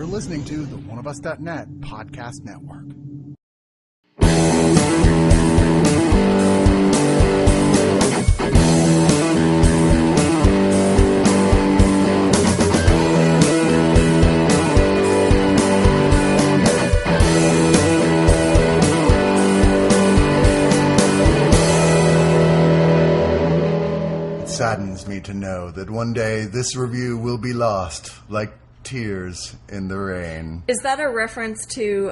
You're listening to the Oneofus.net podcast network. It saddens me to know that one day this review will be lost, like tears in the rain. Is that a reference to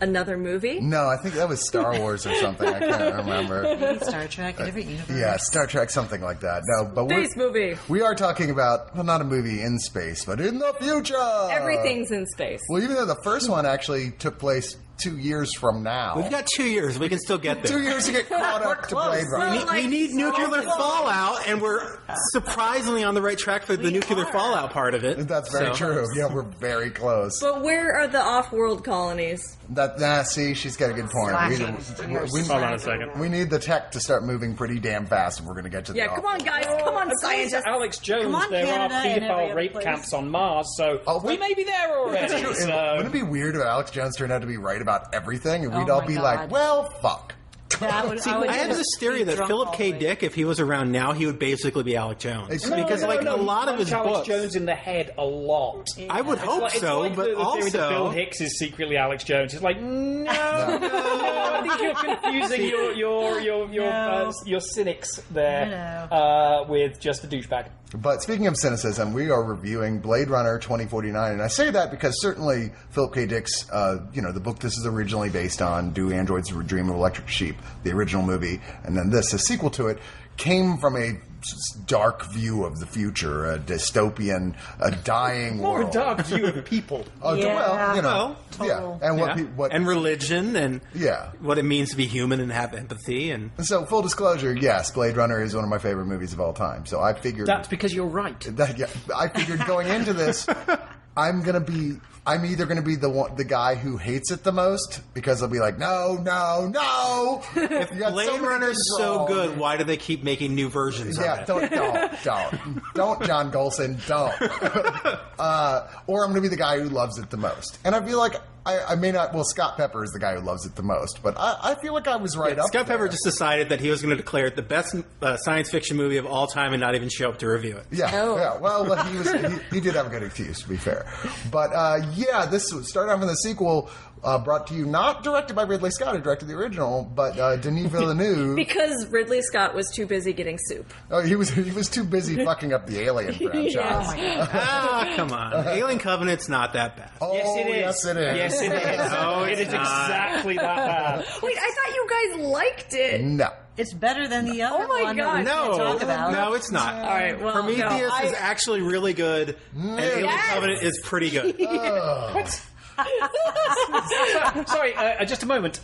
another movie? No, I think that was Star Wars or something. I can't remember. Star Trek, a different universe. Yeah, Star Trek, something like that. No, but Space movie. We are talking about, well, not a movie in space, but in the future. Everything's in space. Well, even though the first one actually took place 2 years from now. We've got 2 years. We can still get there. 2 years to get caught up to Blade Runner. We need nuclear fallout, and we're surprisingly on the right track for the nuclear fallout part of it. That's very true. Yeah, we're very close. But where are the off-world colonies? See, she's got a good point. Hold on a second. We need the tech to start moving pretty damn fast if we're going to get to the Yeah, come on, guys. Come on, scientists. Alex Jones, Come on, there Canada, are and every paedophile other rape place. camps on Mars, so we may be there already. Wouldn't it be weird if Alex Jones turned out to be right about everything and we'd all my be God. like, well, fuck. I have this theory that Philip K. Dick, if he was around now, he would basically be Alex Jones. Because, a lot of his Alex books... Jones in the head a lot. I would hope It's so, like but the theory that Bill also... Hicks is secretly Alex Jones. It's like, no, I think you're confusing your cynics there with just a douchebag. But speaking of cynicism, we are reviewing Blade Runner 2049, and I say that because certainly Philip K. Dick's, the book this is originally based on, Do Androids Dream of Electric Sheep, the original movie, and then this, a sequel to it, came from a dark view of the future, a dystopian, a dying More world. a dark view of people. And religion, and yeah, what it means to be human and have empathy. And so, full disclosure, yes, Blade Runner is one of my favorite movies of all time. So I figured That's because you're right. I figured going into this, I'm either going to be the guy who hates it the most because I'll be like, no. if Blade Runner's so good, why do they keep making new versions of it? Don't, John Golson, don't. Or I'm going to be the guy who loves it the most. And I feel like I may not. Well, Scott Pepper is the guy who loves it the most, but I feel like I was right up Scott there. Pepper just decided that he was going to declare it the best science fiction movie of all time and not even show up to review it. Yeah. Well, he did have a good excuse, to be fair. But this started off in the sequel. Brought to you, not directed by Ridley Scott, who directed the original, but Denis Villeneuve. Because Ridley Scott was too busy getting soup. Oh, he was too busy fucking up the Alien franchise. Yeah. Oh my God. Come on. Alien Covenant's not that bad. Oh, Yes, it is. Yes, it is. Yes, it is. No, it is it's not. exactly that bad. Wait, I thought you guys liked it. No. It's better than the other Oh my one God. that we can't talk about. No, it's not. All right, well, Prometheus is actually really good, and Alien Covenant is pretty good. Sorry, just a moment.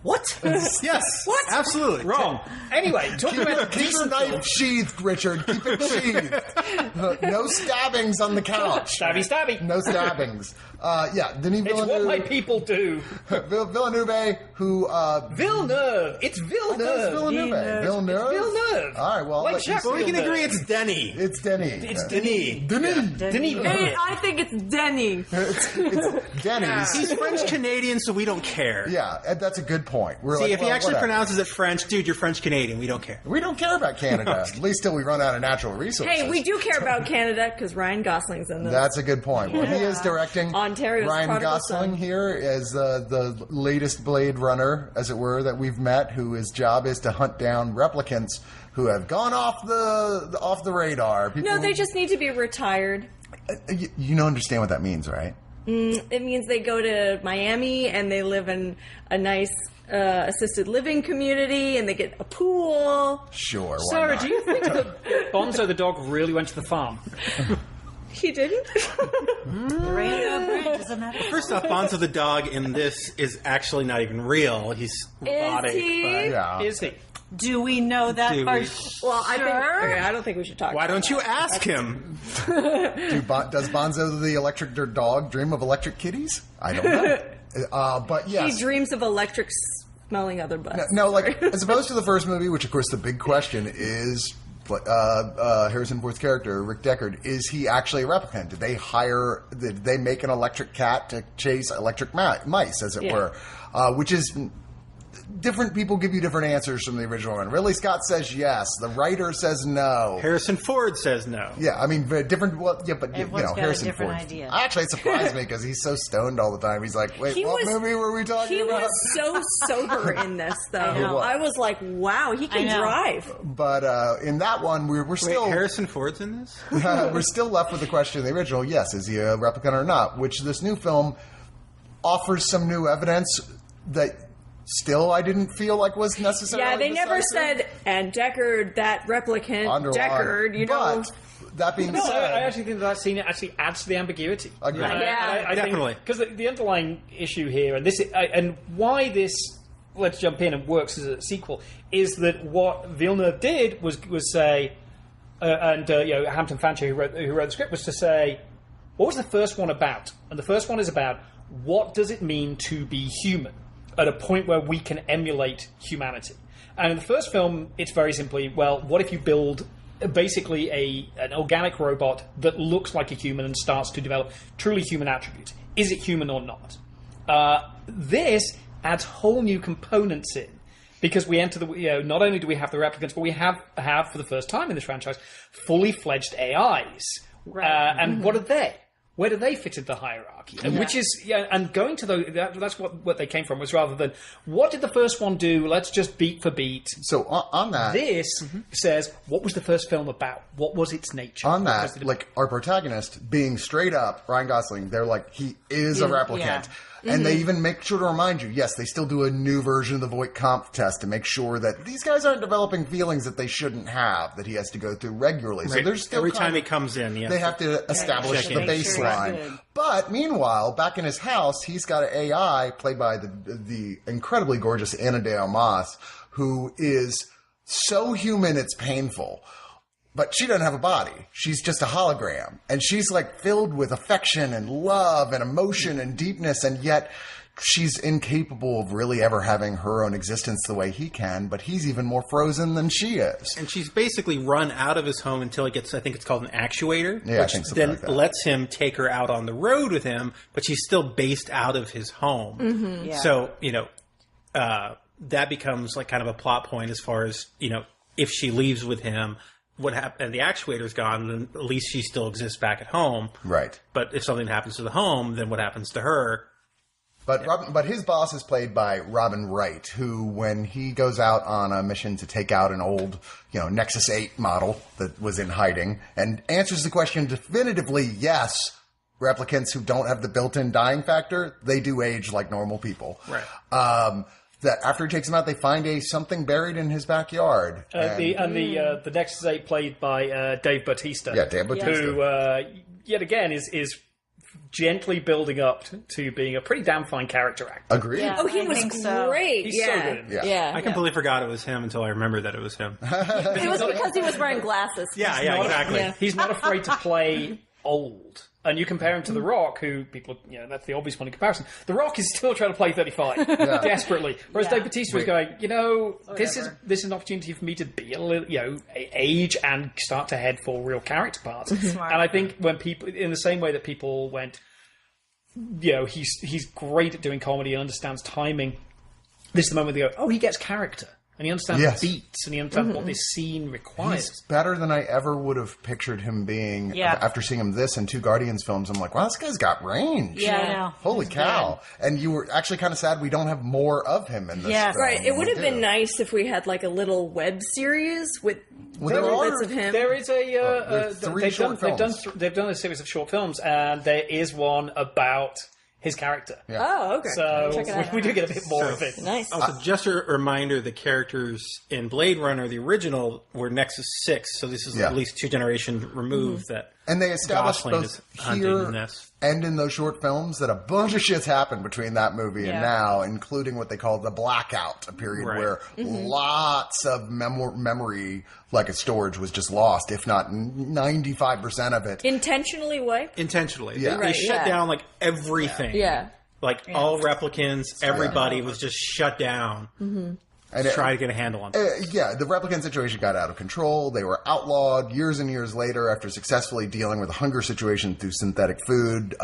What? Yes. What? Absolutely. Wrong. Anyway, talking about Keep your knife sheathed, Richard. Keep it sheathed. No stabbings on the couch. Stabby. No stabbings. Denis It's what my Villeneuve. people do. Villeneuve, who... Villeneuve. It's Villeneuve. Villeneuve. All right, well... Like I'll let you Jacques say Well, we can Villeneuve. agree it's Denny. It's Denny. It's Denny. Denny. Hey, I think it's Denny. It's Denny's. He's French-Canadian, so we don't care. Yeah, that's a good point. We're See, like, if he well, actually whatever. pronounces it French, dude, you're French-Canadian. We don't care. We don't care about Canada, at least till we run out of natural resources. Hey, we do care about Canada because Ryan Gosling's in this. That's a good point. Well, he is directing Ontario's Ryan prodigal Gosling son. here as the latest Blade Runner, as it were, that we've met, who his job is to hunt down replicants who have gone off the radar. People No, they just need to be retired. You don't understand what that means, right? It means they go to Miami and they live in a nice assisted living community and they get a pool. Sure. Why Sarah, not? do you think that Bonzo the dog really went to the farm? He didn't? The Rainbow Bridge doesn't matter. First off, Bonzo the dog in this is actually not even real. He's robotic. he? But Yeah. Is he? Do we know that Do for we? sure? Well, I don't think we should talk why about don't you ask him? Does Bonzo the electric dog dream of electric kitties? I don't know. But yes. He dreams of electric smelling other butts. No, like, as opposed to the first movie, which, of course, the big question is, Harrison Ford's character, Rick Deckard, is he actually a replicant? Did they make an electric cat to chase electric mice, as it were? Which is... Different people give you different answers from the original one. Ridley Scott says yes. The writer says no. Harrison Ford says no. Yeah, I mean, different. Well, yeah, but Everyone's got Harrison a different Ford. idea. Actually, it surprised me because he's so stoned all the time. He's like, "Wait, what movie were we talking about?" He was so sober in this, though. I was like, "Wow, he can drive." But in that one, we're still Harrison Ford's in this. we're still left with the question of the original. Yes, is he a replicant or not? Which this new film offers some new evidence that. Still, I didn't feel like was necessarily Yeah, they never decisive. said, and Deckard, that replicant, Underlined. Deckard, you know. But that being No, said, I actually think that scene actually adds to the ambiguity. Agreed. Yeah. Definitely. Because the underlying issue here, and why this, let's jump in and works as a sequel, is that what Villeneuve did was say, Hampton Fancher, who wrote the script, was to say, what was the first one about? And the first one is about what does it mean to be human at a point where we can emulate humanity. And in the first film, it's very simply, well, what if you build basically an organic robot that looks like a human and starts to develop truly human attributes? Is it human or not? This adds whole new components in, because we enter not only do we have the replicants, but we have for the first time in this franchise fully fledged AIs. Right. And what are they? Where do they fit into the hierarchy? And which is, and going to that's what they came from, was rather than, what did the first one do? Let's just beat for beat. so on that, This says, what was the first film about? What was its nature? on What was that, it like our protagonist being straight up, Ryan Gosling, they're like, he is a replicant. Yeah. And they even make sure to remind you, yes, they still do a new version of the Voight-Kampff test to make sure that these guys aren't developing feelings that they shouldn't have, that he has to go through regularly. So there's still Every time he comes in, they have to establish check the in. Make sure it's baseline. good. But meanwhile, back in his house, he's got an AI played by the incredibly gorgeous Anna de Armas, who is so human it's painful. But she doesn't have a body. She's just a hologram. And she's like filled with affection and love and emotion and deepness, and yet she's incapable of really ever having her own existence the way he can, but he's even more frozen than she is. And she's basically run out of his home until it gets, I think it's called an actuator, Yeah, I which think something then like that. lets him take her out on the road with him, but she's still based out of his home. Yeah. So, that becomes like kind of a plot point as far as, if she leaves with him, what happened, and the actuator's gone, then at least she still exists back at home. Right. But if something happens to the home, then what happens to her? But his boss is played by Robin Wright, who, when he goes out on a mission to take out an old, Nexus 8 model that was in hiding, and answers the question definitively, yes, replicants who don't have the built-in dying factor, they do age like normal people. Right. That after he takes them out, they find something buried in his backyard. The Nexus 8 played by Dave Bautista. Yeah, Dave Bautista. Who, yet again, is gently building up to being a pretty damn fine character actor. Agreed. Yeah. Oh, he I was think so. great. He's so yeah. good in this. Yeah. I completely forgot it was him until I remembered that it was him. It was because he was wearing glasses. Yeah, Not- exactly. Yeah. He's not afraid to play old. And you compare him to The Rock, who people, that's the obvious one in comparison. The Rock is still trying to play 35 desperately, whereas Dave Bautista is going, this is an opportunity for me to be a little, age and start to head for real character parts. And I think when people, in the same way that people went, he's great at doing comedy and understands timing. This is the moment they go, oh, he gets character. And he understands beats, and he understands what this scene requires. He's better than I ever would have pictured him being. Yeah. After seeing him this and two Guardians films, I'm like, wow, this guy's got range. Yeah, I know. Holy cow. And you were actually kind of sad we don't have more of him in this Yes. film. Right. It would have We been do. nice if we had like a little web series with there little are- bits of him. There is there's three short films. they've done a series of short films, and there is one about his character. Yeah. Oh, okay. So Check it out. we do get a bit more of it. Nice. Also, just a reminder, the characters in Blade Runner, the original, were Nexus 6, so this is at least 2 generations removed that And they established Gosling both is hunting here in this. and in those short films that a bunch of shit's happened between that movie and Yeah. now, including what they call the blackout, a period Right. where lots of memory, like a storage, was just lost, if not 95% of it. Intentionally wiped? intentionally. Yeah. They Right, shut yeah. down like everything. Yeah. Like all replicants, everybody was just shut down. And try to get a handle on it. Yeah, the replicant situation got out of control. They were outlawed years and years later after successfully dealing with a hunger situation through synthetic food.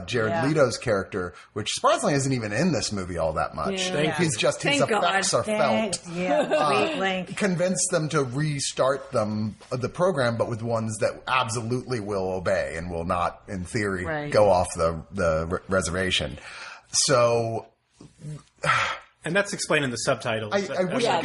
Jared Leto's character, which surprisingly isn't even in this movie all that much. Yeah. His effects are felt. Yeah, weak link. Convinced them to restart the program, but with ones that absolutely will obey and will not, in theory, go off the reservation. So... And that's explained in the subtitles. I wish I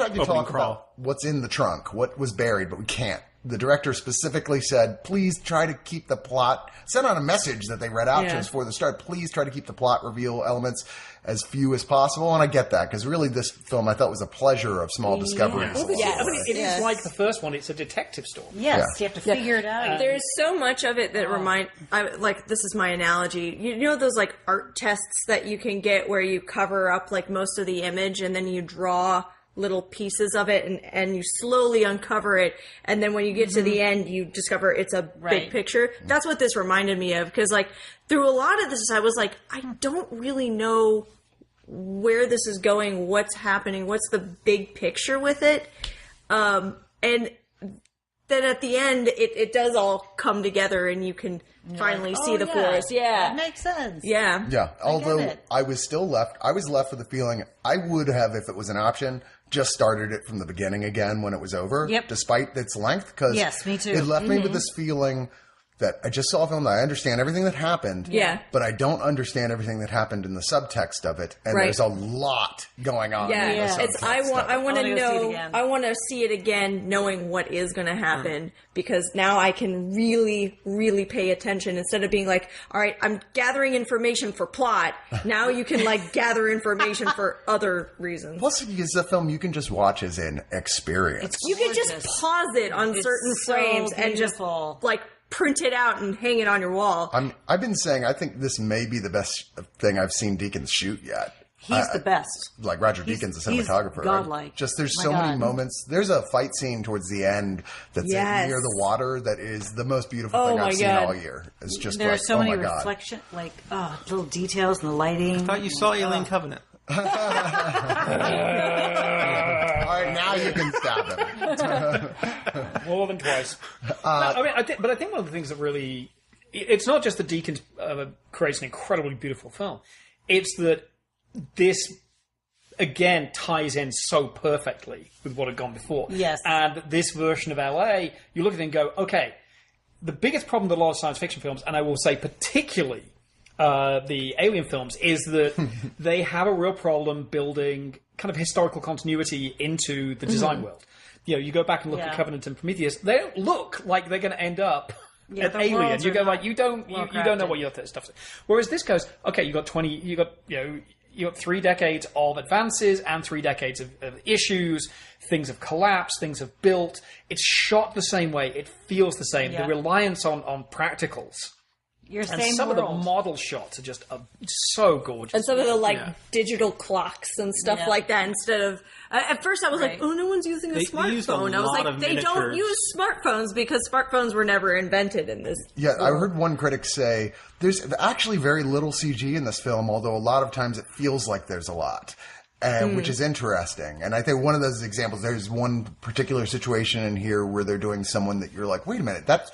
could talk about what's in the trunk, what was buried, but we can't. The director specifically said, please try to keep the plot, sent out a message that they read out to us before the start, please try to keep the plot reveal elements as few as possible. And I get that, because really this film I thought was a pleasure of small discoveries. It is like the first one, it's a detective story. Yes, you have to figure it out. There's so much of it that like, this is my analogy. You know those like art tests that you can get where you cover up like most of the image and then you draw little pieces of it and you slowly uncover it, and then when you get to the end you discover it's a big picture. That's what this reminded me of, because like through a lot of this I was like, I don't really know where this is going, what's happening, what's the big picture with it, and then at the end it does all come together and you can finally see the forest. That makes sense. Yeah, although I was left with the feeling I would have, if it was an option, just started it from the beginning again when it was over, despite its length, because me too. It left me with this feeling that I just saw a film that I understand everything that happened, but I don't understand everything that happened in the subtext of it, and there's a lot going on. In the subtext I want to know. I want to see it again, knowing what is going to happen, because now I can really, really pay attention instead of being like, all right, I'm gathering information for plot. Now you can like gather information for other reasons. Plus, it's a film you can just watch as an experience. You can just pause it on certain frames and just like print it out and hang it on your wall. I've been saying I think this may be the best thing I've seen Deakins shoot yet. He's the best. Like Roger Deakins, the cinematographer. He's godlike. Just there's so many moments. There's a fight scene towards the end that's near the water that is the most beautiful thing I've seen all year. It's just there like, are so many God. reflection, like little details in the lighting. I thought you saw Alien Covenant. All right, now you can stab him. More than twice. I think one of the things that really... It's not just that Deakins creates an incredibly beautiful film. It's that this, again, ties in so perfectly with what had gone before. Yes. And this version of LA, you look at it and go, okay, the biggest problem with a lot of science fiction films, and I will say particularly the Alien films, is that they have a real problem building kind of historical continuity into the design world. You know, you go back and look at Covenant and Prometheus, they don't look like they're going to end up at Alien. You go like, you don't know what your stuff is. Whereas this goes, okay, you got 3 decades of advances and 3 decades of issues. Things have collapsed. Things have built. It's shot the same way. It feels the same. The reliance on practicals. Some of the model shots are just so gorgeous. And some of the digital clocks and stuff like that. Instead of at first I was like, oh, no one's using a smartphone. I was like, they don't use smartphones because smartphones were never invented in this. Yeah, I heard one critic say there's actually very little CG in this film, although a lot of times it feels like there's a lot. Which is interesting. And I think one of those examples, there's one particular situation in here where they're doing someone that you're like, wait a minute, that's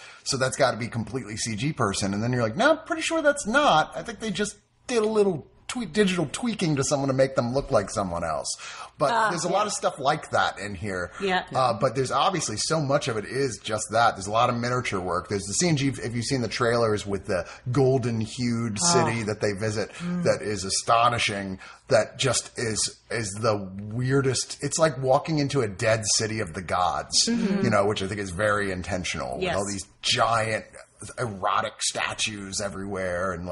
got to be completely CG person. And then you're like, no, I'm pretty sure that's not. I think they just did a little digital tweaking to someone to make them look like someone else. But there's a lot of stuff like that in here. Yeah. But there's obviously so much of it is just that. There's a lot of miniature work. There's the CG, if you've seen the trailers with the golden-hued city that they visit, that is astonishing. That just is the weirdest. It's like walking into a dead city of the gods, which I think is very intentional. With all these giant erotic statues everywhere. And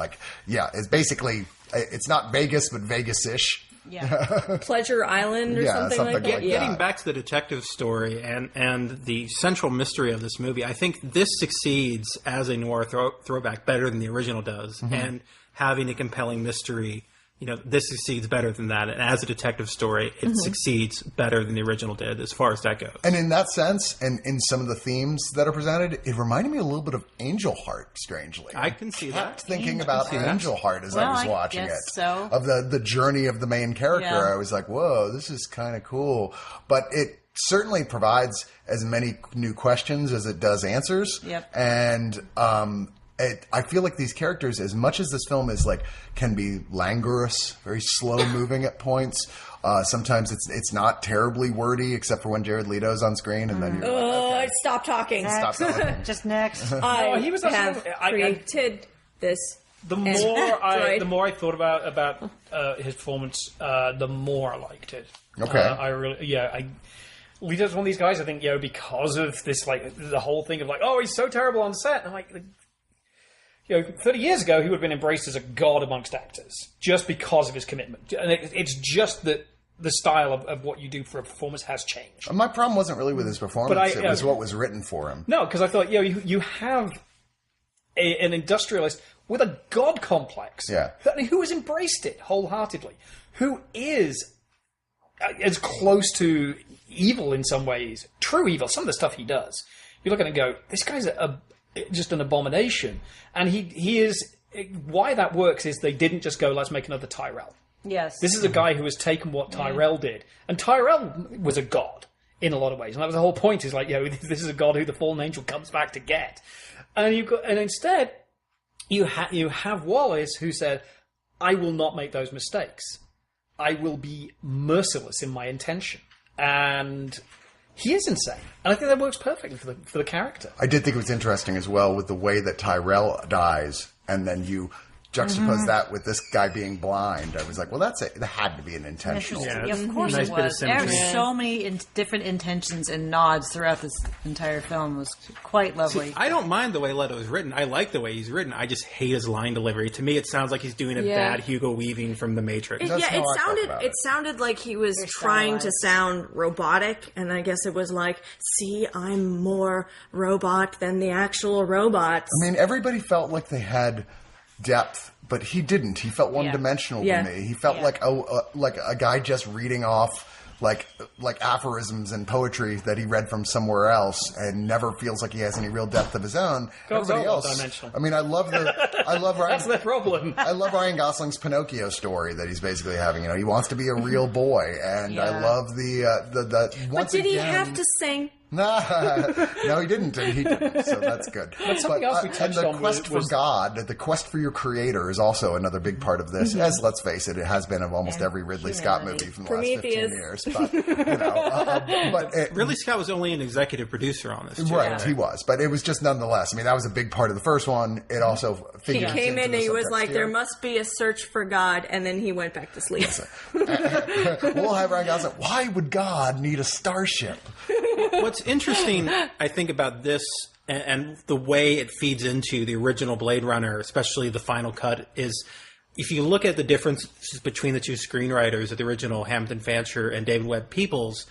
it's basically, it's not Vegas, but Vegas-ish. Yeah. Pleasure Island or something like that. Getting back to the detective story and the central mystery of this movie, I think this succeeds as a noir throwback better than the original does. And having a compelling mystery this succeeds better than that. And as a detective story, it succeeds better than the original did as far as that goes. And in that sense, and in some of the themes that are presented, it reminded me a little bit of Angel Heart, strangely. I can see that. kept thinking about Angel Heart as I was watching it. So. Of the journey of the main character. Yeah. I was like, whoa, this is kind of cool. But it certainly provides as many new questions as it does answers. Yep. And I feel like these characters, as much as this film is can be languorous, very slow moving at points. Sometimes it's not terribly wordy, except for when Jared Leto's on screen, and then you're like, okay, Stop talking. stop talking. Just next. he was have actually- created this. The more I thought about his performance, the more I liked it. Okay. Leto's one of these guys. I think because of this, the whole thing of he's so terrible on set. And I'm like, 30 years ago, he would have been embraced as a god amongst actors just because of his commitment. And it's just that the style of what you do for a performance has changed. My problem wasn't really with his performance. It was what was written for him. No, because I thought, you have an industrialist with a god complex who has embraced it wholeheartedly, who is as close to evil in some ways, true evil, some of the stuff he does. You look at it and go, this guy's just an abomination. And he is... Why that works is they didn't just go, let's make another Tyrell. Yes. This is a guy who has taken what Tyrell did. And Tyrell was a god in a lot of ways. And that was the whole point, is this is a god who the fallen angel comes back to get. And instead, you have Wallace, who said, I will not make those mistakes. I will be merciless in my intention. And he is insane. And I think that works perfectly for the character. I did think it was interesting as well with the way that Tyrell dies, and then you juxtapose that with this guy being blind. I was like, well, that had to be an intentional. Yeah, of course nice it bit of was. There are symmetry. so many different intentions and nods throughout this entire film. It was quite lovely. See, I don't mind the way Leto is written. I like the way he's written. I just hate his line delivery. To me, it sounds like he's doing a bad Hugo Weaving from The Matrix. It sounded like he was trying to sound robotic, and I guess it was like, see, I'm more robot than the actual robots. I mean, everybody felt like they had depth, but he didn't. He felt one-dimensional to me. He felt like a guy just reading off like aphorisms and poetry that he read from somewhere else, and never feels like he has any real depth of his own. Everybody else, I mean, I love Ryan. That's the problem. I love Ryan Gosling's Pinocchio story that he's basically having. He wants to be a real boy, and I love the. But did he have to sing? No, he didn't, and he didn't, so that's good. But something else we touched on and the quest for God, the quest for your creator is also another big part of this, as, let's face it has been of almost every Ridley Scott movie from the last 15 years. But, Ridley Scott was only an executive producer on this, too. Right, he was. But it was just nonetheless, I mean, that was a big part of the first one. It also figures He came into in the and he was subtext like, here. there must be a search for God, and then he went back to sleep. We'll have Ryan Gosling. Why would God need a starship? What's interesting, I think, about this and the way it feeds into the original Blade Runner, especially the final cut, is if you look at the differences between the two screenwriters of the original, Hampton Fancher and David Webb Peoples,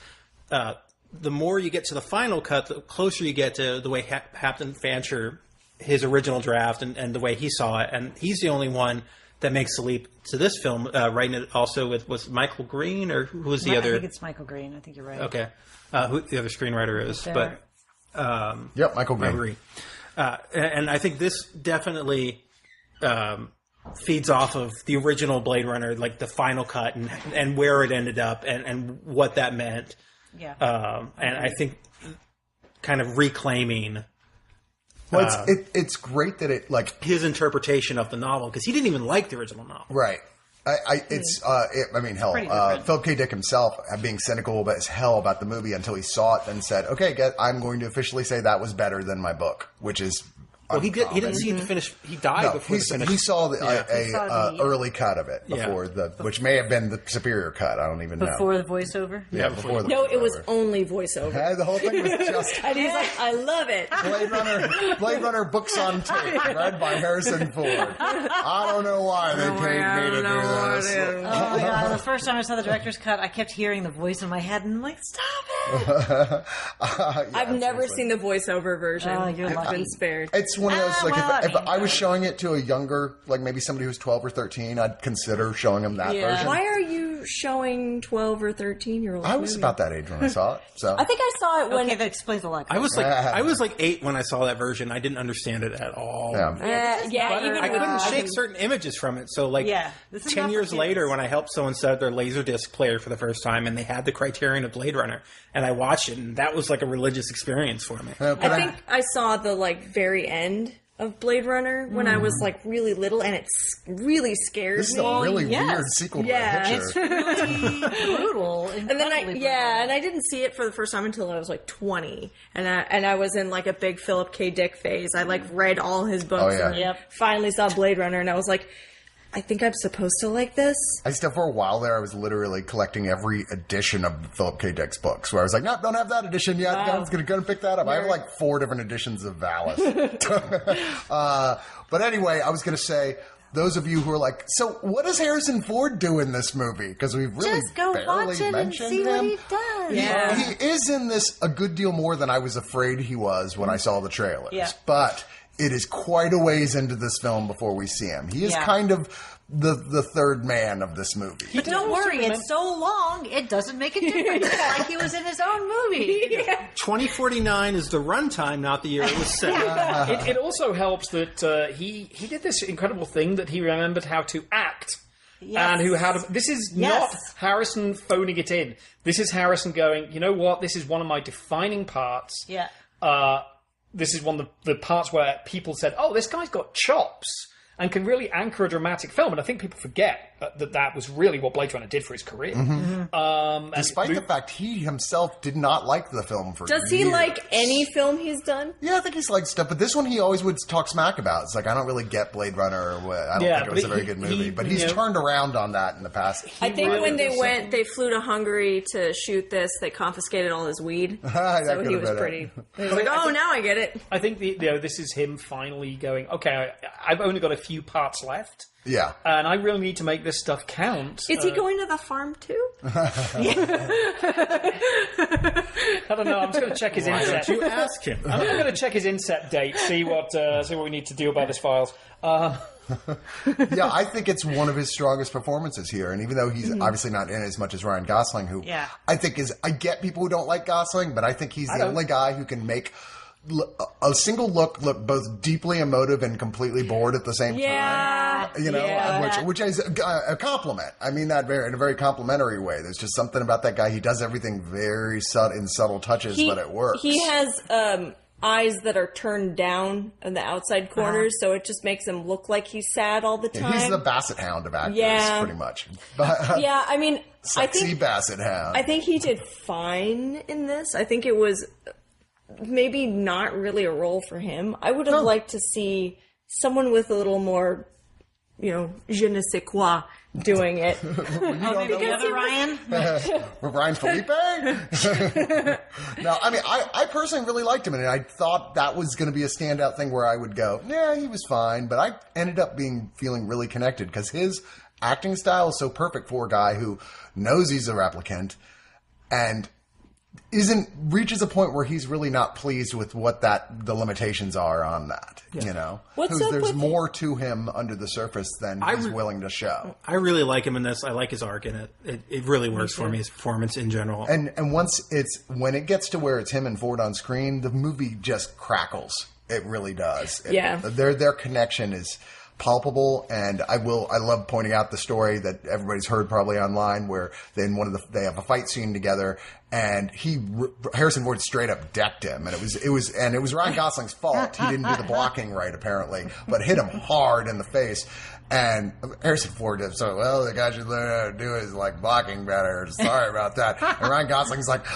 the more you get to the final cut, the closer you get to the way Hampton Fancher, his original draft, and the way he saw it. And he's the only one that makes the leap to this film, writing it also with Michael Green, or who was the other? I think it's Michael Green. I think you're right. Okay. Who the other screenwriter is. There. But Yep, Michael Green. And I think this definitely feeds off of the original Blade Runner, like the final cut and where it ended up and what that meant. Yeah. And I think kind of reclaiming Well, it's great that it his interpretation of the novel, because he didn't even like the original novel. Right. I mean, hell, Philip K. Dick himself, being cynical as hell about the movie until he saw it, then said, "Okay, I'm going to officially say that was better than my book," which is. Well, he didn't see the finish. He died before the finish. He saw the early cut of it before which may have been the superior cut. I don't even know. Before the voiceover? Yeah, before the No, voiceover. it was only voiceover. Yeah, the whole thing was just And he's like, I love it. Blade Runner books on tape, read by Harrison Ford. I don't know why they paid me to do this. Oh my god, the first time I saw the director's cut, I kept hearing the voice in my head and I'm like, stop it! I've never seen the voiceover version. Oh, you're I've lucky. been spared. It's it's one of those, like, well, if I was showing it to a younger, like maybe somebody who's 12 or 13, I'd consider showing them that version. Why are you showing 12 or 13-year-olds? I was about that age when I saw it. So I think I saw it when... Okay, that explains a lot. I was like 8 when I saw that version. I didn't understand it at all. even I couldn't shake certain images from it. So, like, this is 10 not years for later, kids. when I helped someone set up their Laserdisc player for the first time, and they had the Criterion of Blade Runner, and I watched it, and that was like a religious experience for me. I think I saw the, like, very end of Blade Runner when I was, like, really little, and it really scared this is me. a really yes. weird sequel to Yeah. The Hitcher. Really brutal. And then I didn't see it for the first time until I was like 20, and I was in like a big Philip K. Dick phase. I like read all his books, Oh, yeah. and then finally saw Blade Runner, and I was like, I think I'm supposed to like this. I still, for a while there, I was literally collecting every edition of Philip K. Dick's books, where I was like, no, don't have that edition yet. I was going to go and pick that up. I have like 4 different editions of Valis. But anyway, I was going to say, those of you who are like, so what does Harrison Ford do in this movie? Because we've really Just go barely watch it and mentioned see him. what he does. Yeah. He is in this a good deal more than I was afraid he was when I saw the trailers. Yeah. But it is quite a ways into this film before we see him. He is kind of the third man of this movie. But don't worry, it's so long, it doesn't make a difference. It's like he was in his own movie. 2049 is the runtime, not the year it was set. It also helps that he did this incredible thing that he remembered how to act. Yes. And this is not Harrison phoning it in. This is Harrison going, you know what, this is one of my defining parts. Yeah. This is one of the parts where people said, oh, this guy's got chops and can really anchor a dramatic film. And I think people forget that was really what Blade Runner did for his career. Despite the fact he himself did not like the film for Does he years. like any film he's done? Yeah, I think he's liked stuff, but this one he always would talk smack about. It's like, I don't really get Blade Runner, or what. I don't think it was a very good movie. But he's turned around on that in the past. I think when they flew to Hungary to shoot this, they confiscated all his weed. That So could he have was been it. pretty... He was like, oh, now I get it. I think this is him finally going, okay, I've only got a few parts left. Yeah. And I really need to make this stuff count. Is he going to the farm too? I don't know. I'm just going to check his inset. You ask him. I'm going to check his inset date, see what we need to do about his files. Yeah, I think it's one of his strongest performances here. And even though he's obviously not in it as much as Ryan Gosling, who I think I get people who don't like Gosling, but I think he's the only guy who can make a single look both deeply emotive and completely bored at the same time. You know, which is a compliment. I mean that in a very complimentary way. There's just something about that guy. He does everything very in subtle touches, but it works. He has eyes that are turned down in the outside corners, so it just makes him look like he's sad all the time. He's the Basset Hound of actors, pretty much. But, yeah, I mean, sexy Basset Hound. I think he did fine in this. I think it was maybe not really a role for him. I would have liked to see someone with a little more, je ne sais quoi doing it. Maybe the other Ryan? Ryan Felipe? No, I mean, I personally really liked him, and I thought that was going to be a standout thing where I would go, yeah, he was fine, but I ended up feeling really connected because his acting style is so perfect for a guy who knows he's a replicant and reaches a point where he's really not pleased with what the limitations are on that, What's up there's with more to him under the surface than he's willing to show. I really like him in this. I like his arc in it. It really works for me, his performance in general. And when it gets to where it's him and Ford on screen, the movie just crackles. It really does. Their connection is palpable, and I love pointing out the story that everybody's heard probably online, where they have a fight scene together, and Harrison Ford straight up decked him, and it was Ryan Gosling's fault. He didn't do the blocking right apparently, but hit him hard in the face. And Harrison Ford did so well. The guy should learn how to do his blocking better. Sorry about that. And Ryan Gosling's like,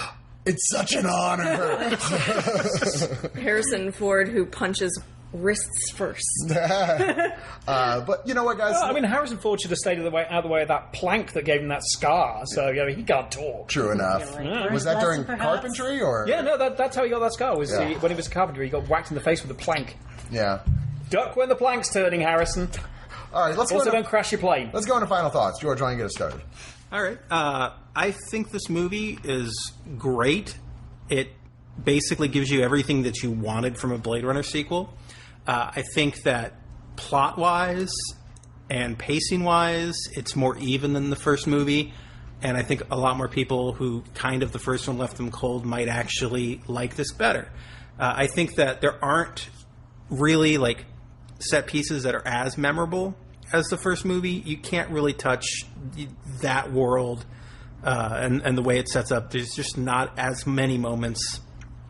it's such an honor. Harrison Ford, who punches wrists first. But you know what, guys? Well, I mean, Harrison Ford should have stayed out of the way of that plank that gave him that scar. So he can't talk. True enough. Was that during carpentry or? Yeah, no, that's how he got that scar. When he was a carpenter, he got whacked in the face with a plank. Yeah. Duck when the plank's turning, Harrison. All right, don't crash your plane. Let's go into final thoughts. George, why don't you get us started? All right. I think this movie is great. It basically gives you everything that you wanted from a Blade Runner sequel. I think that plot-wise and pacing-wise, it's more even than the first movie. And I think a lot more people who kind of the first one left them cold might actually like this better. I think that there aren't really like set pieces that are as memorable as the first movie. You can't really touch that world and the way it sets up. There's just not as many moments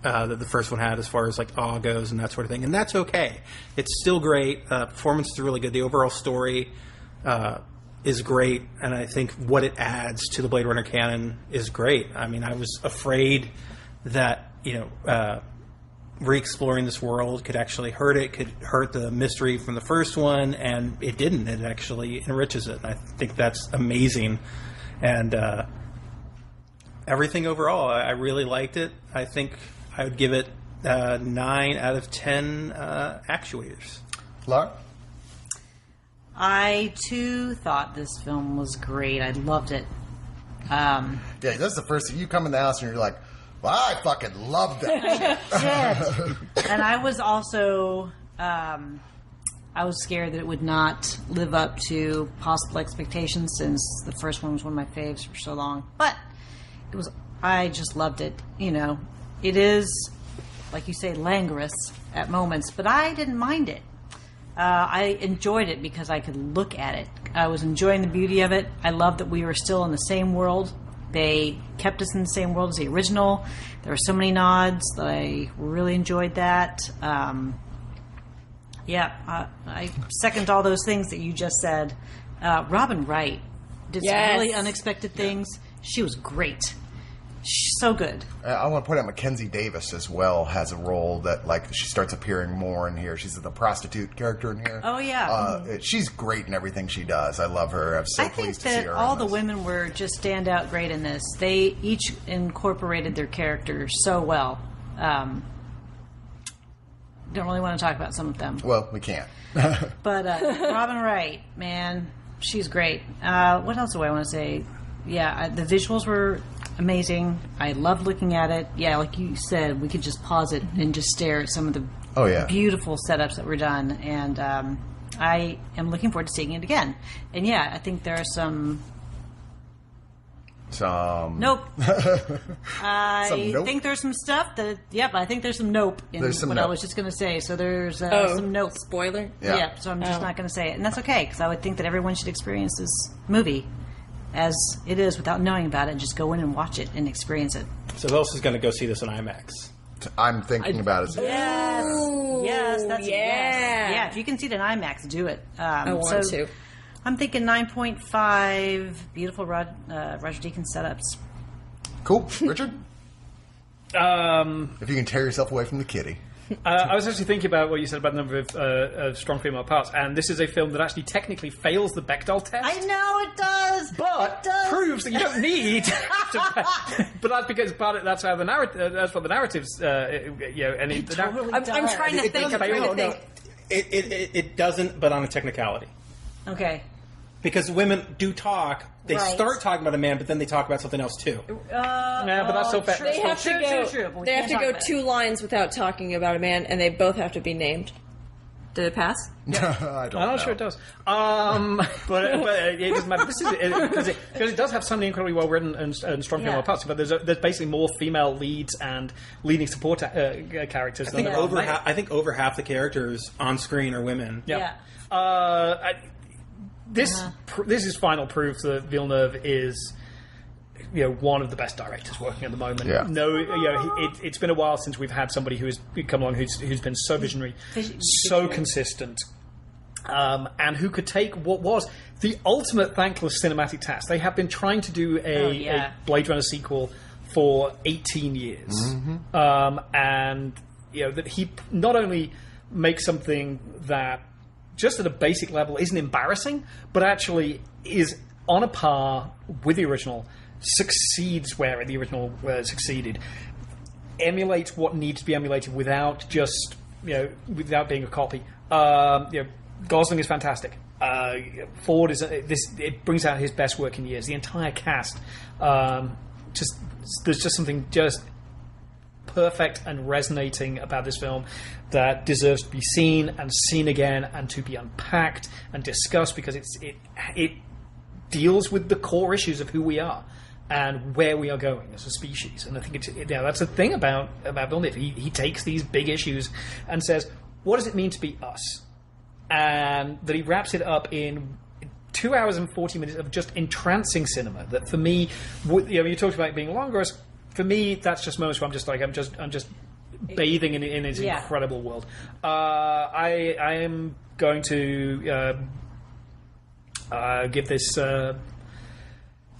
that the first one had as far as like awe goes and that sort of thing. And that's okay. It's still great. Performance is really good. The overall story is great. And I think what it adds to the Blade Runner canon is great. I mean, I was afraid that, re-exploring this world could actually hurt it, could hurt the mystery from the first one, and it didn't. It actually enriches it. And I think that's amazing. And everything overall, I really liked it. I think I would give it 9 out of 10 actuators. Lara? I, too, thought this film was great. I loved it. Yeah, that's the first thing. You come in the house and you're like, well, I fucking loved that. Did. And I was also, I was scared that it would not live up to possible expectations since the first one was one of my faves for so long. But it was, I just loved it. It is, like you say, languorous at moments, but I didn't mind it. I enjoyed it because I could look at it. I was enjoying the beauty of it. I loved that we were still in the same world. They kept us in the same world as the original. There were so many nods that I really enjoyed that. I second all those things that you just said. Robin Wright did some really unexpected things. She was great. She's so good. I want to point out Mackenzie Davis as well has a role that, like, she starts appearing more in here. She's the prostitute character in here. Oh, yeah. She's great in everything she does. I love her. I'm so pleased to see her. I think that all the women were just stand out great in this. They each incorporated their characters so well. Don't really want to talk about some of them. Well, we can't. But Robin Wright, man, she's great. What else do I want to say? Yeah, the visuals were amazing. I loved looking at it. Yeah, like you said, we could just pause it and just stare at some of the beautiful setups that were done. And I am looking forward to seeing it again. And yeah, I think there are some... Nope. I think there's some stuff that... Yep, I think there's some nope in what I was just going to say. So there's some nope. Spoiler? Yeah, so I'm just not going to say it. And that's okay, because I would think that everyone should experience this movie as it is without knowing about it. Just go in and watch it and experience it. So who else is going to go see this in IMAX? I'm thinking about it. Yes, that's yes. Yeah, if you can see it in IMAX, do it. I want to. I'm thinking 9.5 beautiful Roger Deakins setups. Cool. Richard? If you can tear yourself away from the kitty. I was actually thinking about what you said about the number of strong female parts, and this is a film that actually technically fails the Bechdel test. I know it does, but proves that you don't need. But that's because that's how the narrative. That's what the narratives. And I'm trying to think. It doesn't, but on a technicality. Okay. Because women do talk. They start talking about a man, but then they talk about something else too. Yeah, but that's so bad. They have to go 2 lines without talking about a man, and they both have to be named. Did it pass? I'm not sure it does. But it doesn't matter. This is because it does have so many incredibly well written and strong female parts. But there's basically more female leads and leading support characters. I think over half the characters on screen are women. Yeah. This is final proof that Villeneuve is, one of the best directors working at the moment. Yeah. It's been a while since we've had somebody who's come along who's been so visionary, so consistent, and who could take what was the ultimate thankless cinematic task. They have been trying to do a Blade Runner sequel for 18 years, and that he not only makes something that just at a basic level isn't embarrassing, but actually is on a par with the original, succeeds where the original succeeded, emulates what needs to be emulated without just, without being a copy. Gosling is fantastic. Ford is it brings out his best work in years. The entire cast, there's just something just perfect and resonating about this film that deserves to be seen and seen again and to be unpacked and discussed, because it deals with the core issues of who we are and where we are going as a species. And I think that's a thing about Villeneuve. He takes these big issues and says, what does it mean to be us? And that he wraps it up in 2 hours and 40 minutes of just entrancing cinema. That for me, you talked about it being longer. For me, that's just moments where I'm just bathing in his incredible world. I am going to give this.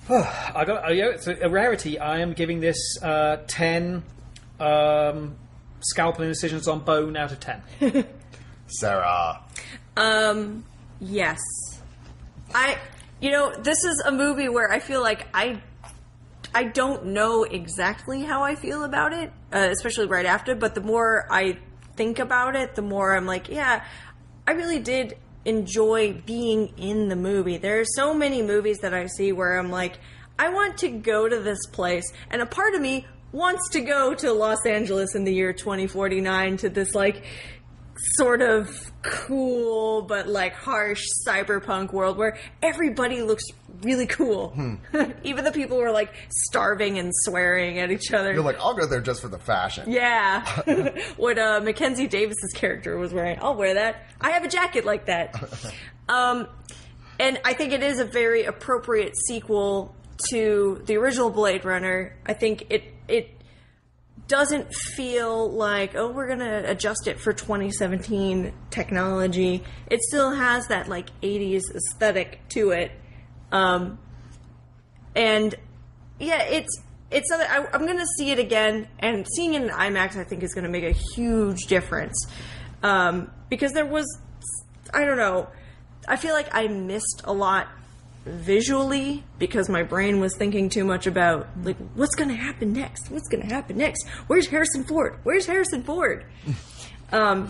It's a rarity. I am giving this 10 scalpel incisions on bone out of 10. Sarah. Yes. This is a movie where I feel like I don't know exactly how I feel about it, especially right after, but the more I think about it, the more I'm like, yeah, I really did enjoy being in the movie. There are so many movies that I see where I'm like, I want to go to this place, and a part of me wants to go to Los Angeles in the year 2049 to this, like, sort of cool but like harsh cyberpunk world where everybody looks really cool. Even the people who are like starving and swearing at each other. You're like, I'll go there just for the fashion. Yeah. What Mackenzie Davis's character was wearing. I'll wear that. I have a jacket like that. And I think it is a very appropriate sequel to the original Blade Runner. I think it doesn't feel like, oh, we're going to adjust it for 2017 technology. It still has that, like, 80s aesthetic to it. And, yeah, it's something, I'm going to see it again, and seeing it in IMAX, I think, is going to make a huge difference. Because there was, I don't know, I feel like I missed a lot visually because my brain was thinking too much about, like, what's going to happen next? What's going to happen next? Where's Harrison Ford? Where's Harrison Ford? But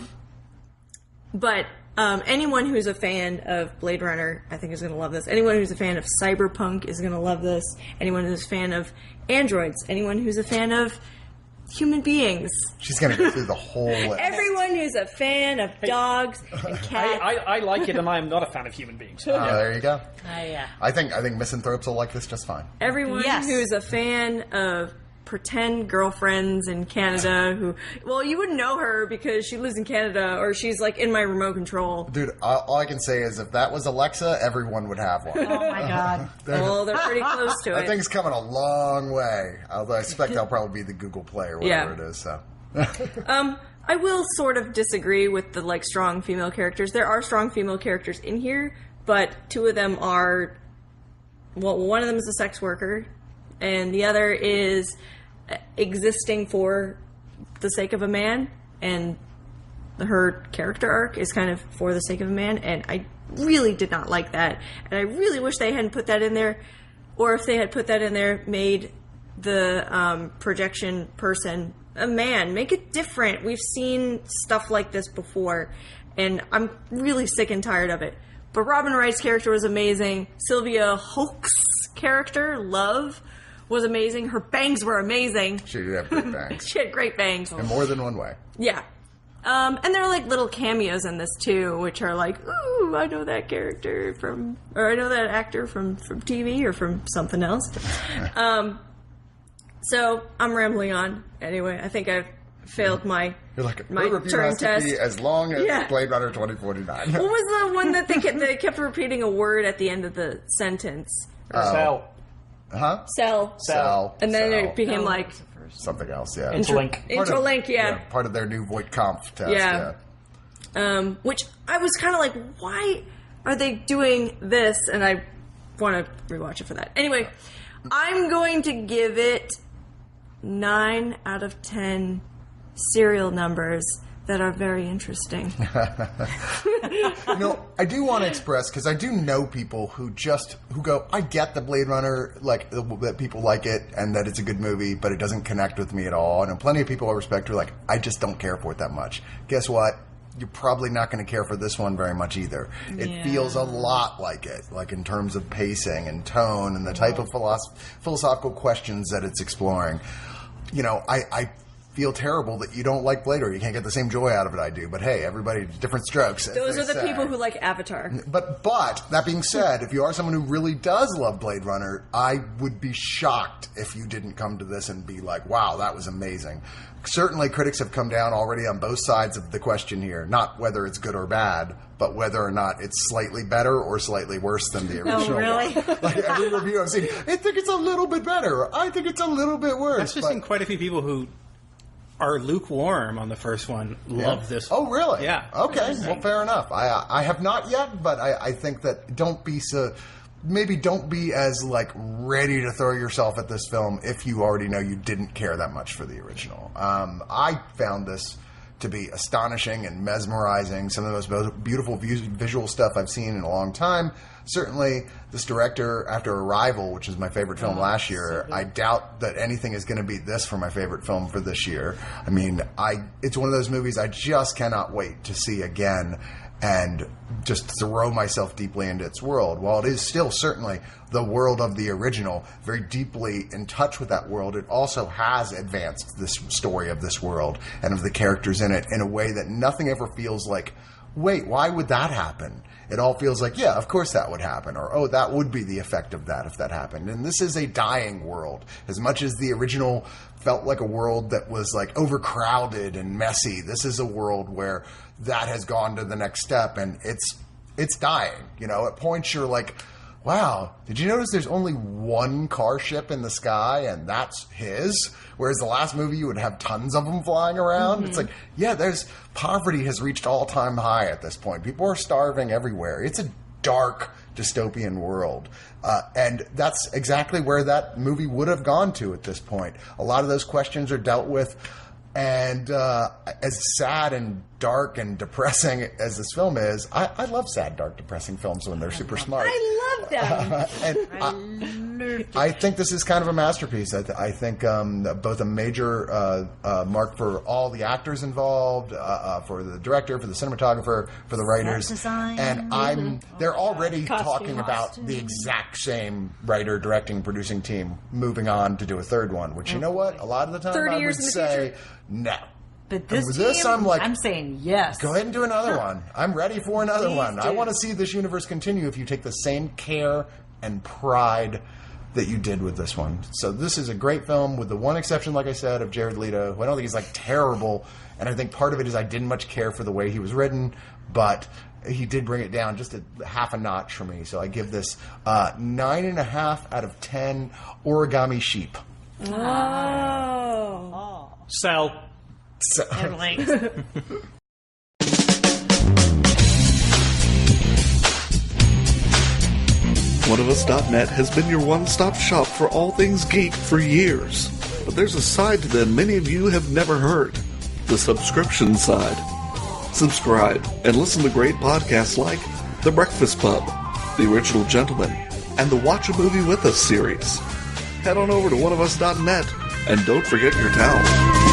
anyone who's a fan of Blade Runner, I think, is going to love this. Anyone who's a fan of cyberpunk is going to love this. Anyone who's a fan of androids. Anyone who's a fan of human beings. She's going to go through the whole list. Everyone who's a fan of dogs and cats. I like it, and I am not a fan of human beings. There you go. Yeah. I think misanthropes will like this just fine. Everyone who's a fan of pretend girlfriends in Canada who, well, you wouldn't know her because she lives in Canada or she's like in my remote control. Dude, all I can say is if that was Alexa, everyone would have one. Oh my god. Well, they're pretty close to That it. thing's coming a long way. Although I expect that'll probably be the Google Play or whatever it is. So. I will sort of disagree with the, like, strong female characters. There are strong female characters in here, but two of them are, well, one of them is a sex worker, and the other is existing for the sake of a man, and her character arc is kind of for the sake of a man, and I really did not like that, and I really wish they hadn't put that in there, or if they had put that in there, made the projection person a man. Make it different. We've seen stuff like this before, and I'm really sick and tired of it. But Robin Wright's character was amazing. Sylvia Hoek's character, Love, was amazing. Her bangs were amazing. She did have great bangs. She had great bangs. In more than one way. Yeah. And there are, like, little cameos in this, too, which are like, ooh, I know that character from, or I know that actor from TV or from something else. So, I'm rambling on. Anyway, I think I've failed my You're like, my her review Turing has to test. be as long as Blade Runner 2049. What was the one that they kept repeating a word at the end of the sentence? Cell. Huh? Cell. And then it became like something else, yeah. Interlink. Interlink, yeah. Part of their new Voight-Kampff test, yeah. Which I was kind of like, why are they doing this? And I want to rewatch it for that. Anyway, I'm going to give it 9 out of 10 serial numbers that are very interesting. You know, I do want to express, because I do know people who go, I get the Blade Runner, like, that people like it and that it's a good movie, but it doesn't connect with me at all. And plenty of people I respect are like, I just don't care for it that much. Guess what? You're probably not going to care for this one very much either. It feels a lot like it, like in terms of pacing and tone and the type of philosophical questions that it's exploring. You know, I feel terrible that you don't like Blade Runner. You can't get the same joy out of it I do. But hey, everybody, different strokes. Those are the people who like Avatar. But that being said, if you are someone who really does love Blade Runner, I would be shocked if you didn't come to this and be like, wow, that was amazing. Certainly critics have come down already on both sides of the question here. Not whether it's good or bad, but whether or not it's slightly better or slightly worse than the original. Oh, really? Like every review I've seen, I think it's a little bit better. I think it's a little bit worse. I've just seen quite a few people who are lukewarm on the first one love this one. Oh, really? Yeah. Okay, well, fair enough. I have not yet, but I think that don't be as like ready to throw yourself at this film if you already know you didn't care that much for the original. I found this to be astonishing and mesmerizing, some of the most beautiful visual stuff I've seen in a long time. Certainly, this director, after Arrival, which is my favorite film last year, I doubt that anything is going to beat this for my favorite film for this year. I mean, it's one of those movies I just cannot wait to see again and just throw myself deeply into its world. While it is still certainly the world of the original, very deeply in touch with that world, it also has advanced this story of this world and of the characters in it in a way that nothing ever feels like, wait, why would that happen? It all feels like, yeah, of course that would happen, or, oh, that would be the effect of that if that happened. And this is a dying world. As much as the original felt like a world that was like overcrowded and messy, this is a world where that has gone to the next step, and it's dying. You know, at points you're like, wow, did you notice there's only one car ship in the sky and that's his? Whereas the last movie you would have tons of them flying around. Mm-hmm. It's like, yeah, poverty has reached all-time high at this point. People are starving everywhere. It's a dark dystopian world. And that's exactly where that movie would have gone to at this point. A lot of those questions are dealt with. And as sad and dark and depressing as this film is, I love sad, dark, depressing films when they're super smart. I love them. And I think this is kind of a masterpiece. I think both a major mark for all the actors involved, for the director, for the cinematographer, for the writers. Design. And they're already talking about Costume. the exact same writer, directing, producing team moving on to do a third one, which, you know what? A lot of the time 30 I years would in the say, future. no. But this, And with team, I'm like, I'm saying yes. go ahead and do another one. I'm ready for another Please one. do. I want to see this universe continue if you take the same care and pride that you did with this one. So this is a great film, with the one exception, like I said, of Jared Leto, who I don't think he's like terrible, and I think part of it is I didn't much care for the way he was written, but he did bring it down just a half a notch for me. So I give this 9.5 out of 10 origami sheep. Oh. Sell. So, Oneofus.net has been your one-stop shop for all things geek for years. But there's a side to them many of you have never heard. The subscription side. Subscribe and listen to great podcasts like The Breakfast Pub, The Original Gentleman, and the Watch a Movie With Us series. Head on over to oneofus.net and don't forget your towel.